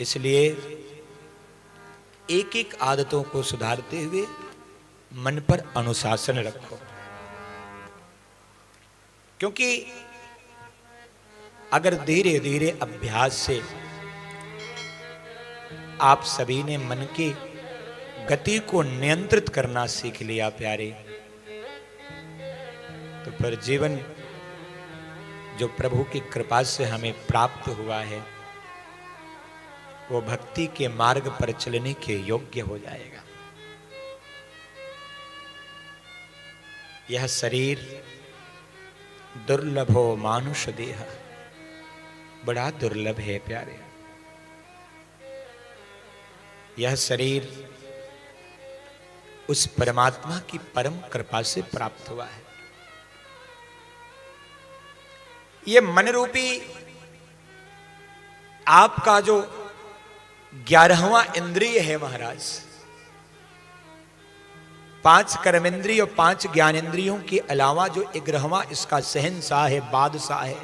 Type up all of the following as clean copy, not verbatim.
इसलिए एक एक आदतों को सुधारते हुए मन पर अनुशासन रखो, क्योंकि अगर धीरे धीरे अभ्यास से आप सभी ने मन की गति को नियंत्रित करना सीख लिया प्यारे, तो फिर जीवन जो प्रभु की कृपा से हमें प्राप्त हुआ है वो भक्ति के मार्ग पर चलने के योग्य हो जाएगा। यह शरीर दुर्लभो मानुष देह, बड़ा दुर्लभ है प्यारे। यह शरीर उस परमात्मा की परम कृपा से प्राप्त हुआ है। ये मन रूपी आपका जो 11वां इंद्रिय है महाराज, 5 कर्मेंद्रिय और 5 ज्ञानेंद्रियों के अलावा जो 11वां इसका शहंशाह है, बादशाह है,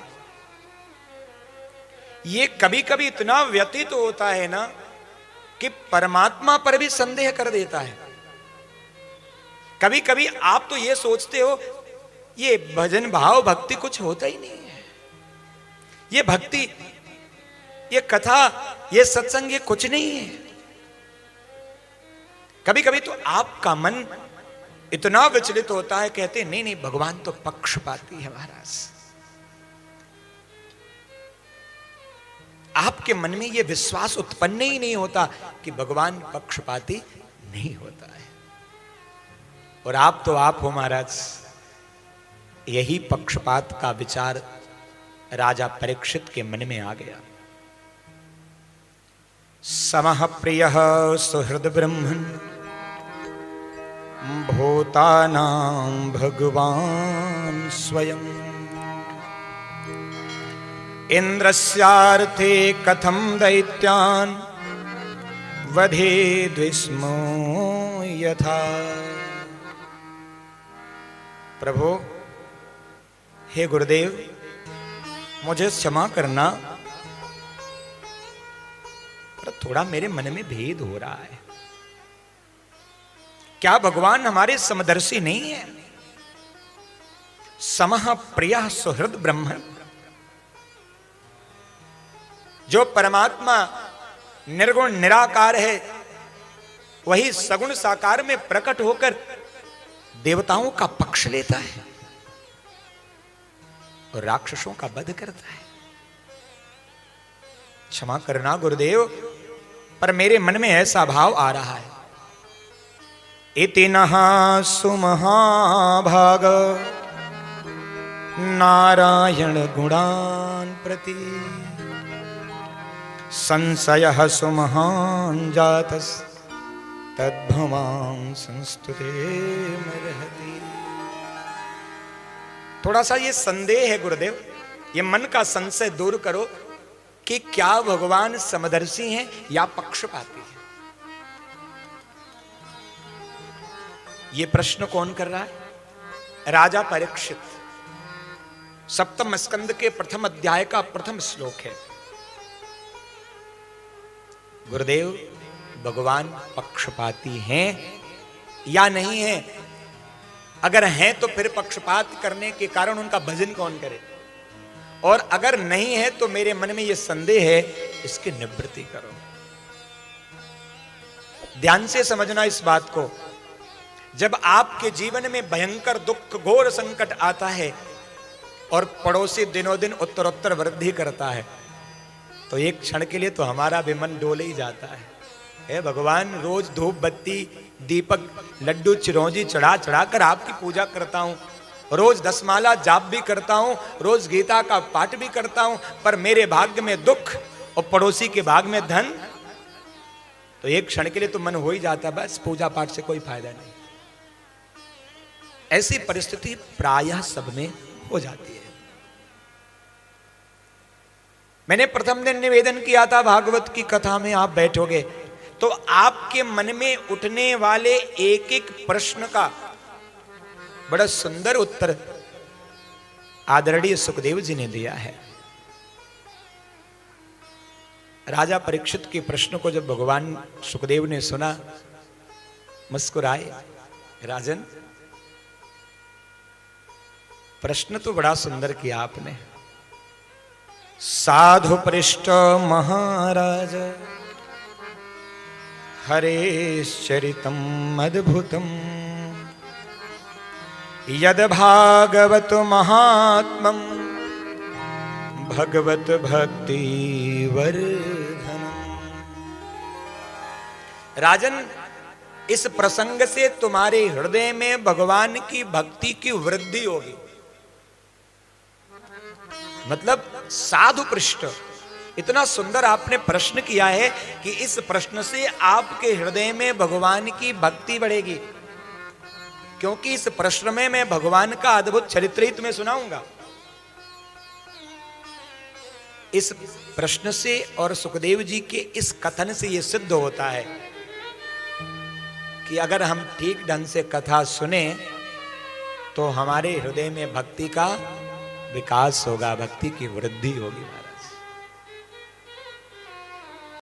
ये कभी कभी इतना व्यतीत होता है ना कि परमात्मा पर भी संदेह कर देता है। कभी कभी आप तो ये सोचते हो ये भजन भाव भक्ति कुछ होता ही नहीं है, ये भक्ति, ये कथा, ये सत्संग, ये कुछ नहीं है। कभी कभी तो आपका मन इतना विचलित होता है, कहते नहीं नहीं भगवान तो पक्षपाती है महाराज। आपके मन में यह विश्वास उत्पन्न ही नहीं होता कि भगवान पक्षपाती नहीं होता है। और आप तो आप हो महाराज। यही पक्षपात का विचार राजा परीक्षित के मन में आ गया। समः प्रियः सुहृद ब्रह्मन् भूतानां भगवान् स्वयं इंद्रस्यार्थे कथं दैत्यान् वधेद्विस्मो यथा। प्रभु हे गुरुदेव, मुझे क्षमा करना, पर थोड़ा मेरे मन में भेद हो रहा है। क्या भगवान हमारे समदर्शी नहीं है? समः प्रियः सुहृद ब्रह्मन्, जो परमात्मा निर्गुण निराकार है वही सगुण साकार में प्रकट होकर देवताओं का पक्ष लेता है और राक्षसों का वध करता है। क्षमा करना गुरुदेव, पर मेरे मन में ऐसा भाव आ रहा है। इतिनः सुमहाभाग नारायण गुणान् प्रति संशयः सुमहान् जातस् तद्भवां संस्तुते मरहति। थोड़ा सा ये संदेह है गुरुदेव, ये मन का संशय दूर करो कि क्या भगवान समदर्शी हैं या पक्षपाती हैं। ये प्रश्न कौन कर रहा है? राजा परीक्षित। 7वें स्कंद के 1 अध्याय का 1 श्लोक है। गुरुदेव, भगवान पक्षपाती हैं या नहीं है? अगर हैं तो फिर पक्षपात करने के कारण उनका भजन कौन करे? और अगर नहीं है तो मेरे मन में यह संदेह है, इसकी निवृत्ति करो। ध्यान से समझना इस बात को। जब आपके जीवन में भयंकर दुख, घोर संकट आता है और पड़ोसी दिनों दिन उत्तरोत्तर वृद्धि करता है, तो एक क्षण के लिए तो हमारा भी मन डोल ही जाता है। हे भगवान, रोज धूप बत्ती दीपक लड्डू चिरौंजी चढ़ा चढ़ा कर आपकी पूजा करता हूं, रोज 10 माला जाप भी करता हूं, रोज गीता का पाठ भी करता हूं, पर मेरे भाग्य में दुख और पड़ोसी के भाग में धन। तो एक क्षण के लिए तो मन हो ही जाता है, बस पूजा पाठ से कोई फायदा नहीं। ऐसी परिस्थिति प्रायः सब में हो जाती है। मैंने प्रथम दिन निवेदन किया था, भागवत की कथा में आप बैठोगे तो आपके मन में उठने वाले एक एक प्रश्न का बड़ा सुंदर उत्तर आदरणीय सुखदेव जी ने दिया है। राजा परीक्षित के प्रश्न को जब भगवान सुखदेव ने सुना, मुस्कुराए। राजन, प्रश्न तो बड़ा सुंदर किया आपने। साधु पृष्ठ महाराज हरेश्चरितम अद्भुतम यद भागवत महात्मम भगवत भक्ति वर्धनम। राजन, इस प्रसंग से तुम्हारे हृदय में भगवान की भक्ति की वृद्धि होगी। मतलब साधु पृष्ठ, इतना सुंदर आपने प्रश्न किया है कि इस प्रश्न से आपके हृदय में भगवान की भक्ति बढ़ेगी। क्योंकि इस प्रश्न में मैं भगवान का अद्भुत चरित्र ही तुम्हें सुनाऊंगा। इस प्रश्न से और सुखदेव जी के इस कथन से यह सिद्ध होता है कि अगर हम ठीक ढंग से कथा सुने तो हमारे हृदय में भक्ति का विकास होगा, भक्ति की वृद्धि होगी महाराज।